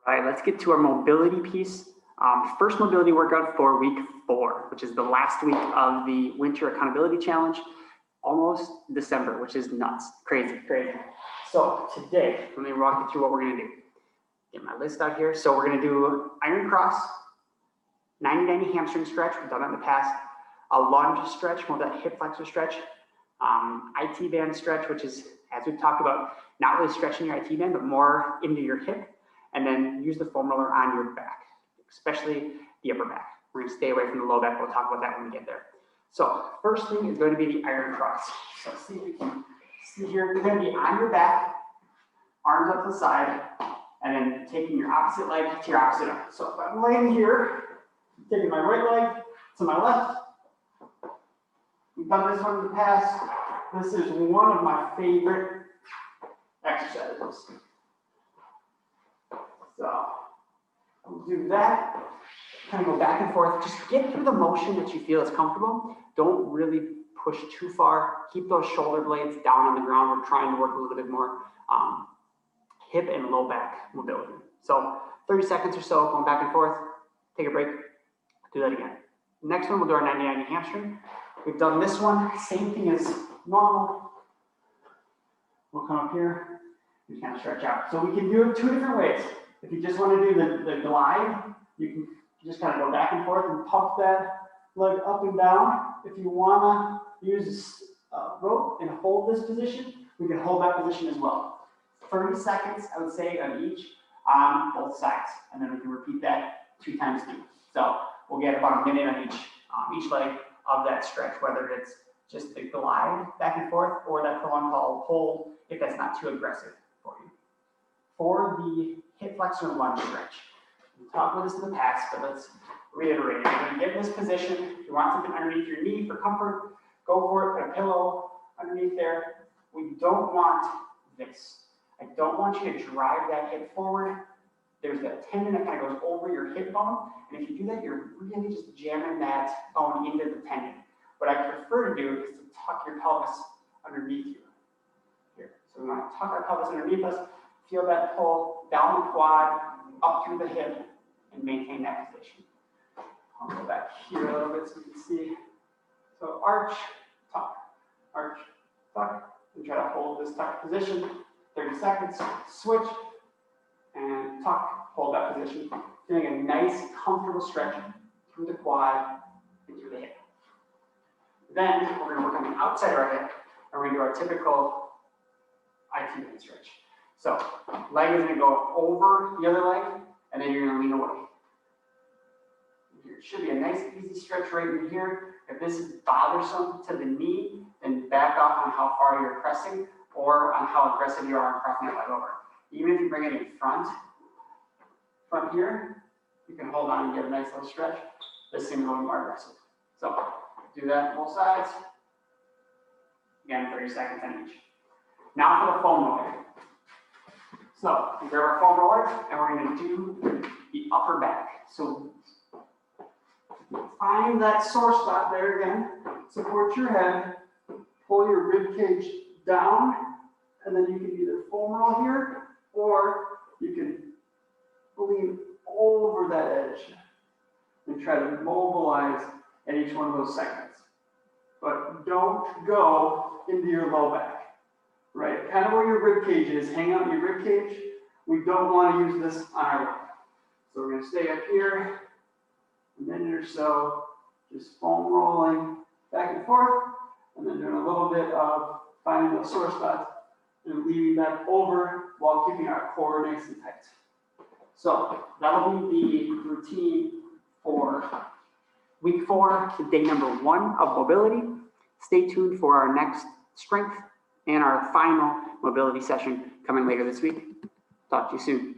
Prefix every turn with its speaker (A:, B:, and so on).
A: All right, let's get to our mobility piece. First mobility workout for week 4, which is the last week of the winter accountability challenge. Almost December, which is nuts, crazy. So today, let me walk you through what we're gonna do. Get my list out here. So we're gonna do iron cross, 90-90 hamstring stretch. We've done that in the past. A lunge stretch, more that hip flexor stretch. IT band stretch, which is, as we've talked about, not really stretching your IT band, but more into your hip. And then use the foam roller on your back, especially the upper back. We're gonna stay away from the low back. We'll talk about that when we get there. So first thing is going to be the iron cross. So see if you can see here, you're going to be on your back, arms up to the side, and then taking your opposite leg to your opposite arm. So if I'm laying here, taking my right leg to my left. We've done this one in the past. This is one of my favorite exercises. So we'll do that. Kind of go back and forth. Just get through the motion that you feel is comfortable. Don't really push too far. Keep those shoulder blades down on the ground. We're trying to work a little bit more hip and low back mobility. So 30 seconds or so, going back and forth. Take a break. Do that again. Next one, we'll do our 90-90 hamstring. We've done this one. Same thing as normal. We'll come up here and kind of stretch out. So we can do it 2 different ways. If you just want to do the glide, you can just kind of go back and forth and pump that leg up and down. If you want to use a rope and hold this position, we can hold that position as well. 30 seconds, I would say, on each on both sides. And then we can repeat that 2 times 2. So we'll get about a minute on each leg of that stretch, whether it's just the glide back and forth or that prolonged hold if that's not too aggressive for you. For the hip flexor and lunge stretch, we talked about this in the past, but let's reiterate it. You're going to get in this position. If you want something underneath your knee for comfort, go for it. Put a pillow underneath there. We don't want this. I don't want you to drive that hip forward. There's that tendon that kind of goes over your hip bone. And if you do that, you're really just jamming that bone into the tendon. What I prefer to do is to tuck your pelvis underneath you. Here. So we want to tuck our pelvis underneath us. Feel that pull down the quad, up through the hip, and maintain that position. I'll go back here a little bit so you can see. So arch, tuck, and try to hold this tuck position. 30 seconds, switch, and tuck, hold that position. Doing a nice, comfortable stretch through the quad and through the hip. Then we're going to work on the outside of our hip, and we're going to do our typical IT band stretch. So leg is going to go over the other leg, and then you're going to lean away. It should be a nice, easy stretch right in here. If this is bothersome to the knee, then back off on how far you're pressing or on how aggressive you are on crossing that leg over. Even if you bring it in front here, you can hold on and get a nice little stretch. This seems a little more aggressive. So do that on both sides. Again, 30 seconds on each. Now for the foam roller. So we grab our foam roller and we're going to do the upper back. So find that sore spot there again. Support your head. Pull your rib cage down, and then you can either foam roll here or you can lean over that edge and try to mobilize at each one of those segments. But don't go into your low back, right? Kind of where your rib cage is, hang out in your rib cage. We don't want to use this on our leg. So we're going to stay up here, a minute or so, just foam rolling back and forth, and then doing a little bit of finding those sore spots and leaning back over while keeping our core nice and tight. So that'll be the routine for week 4, day number 1 of mobility. Stay tuned for our next strength and our final mobility session coming later this week. Talk to you soon.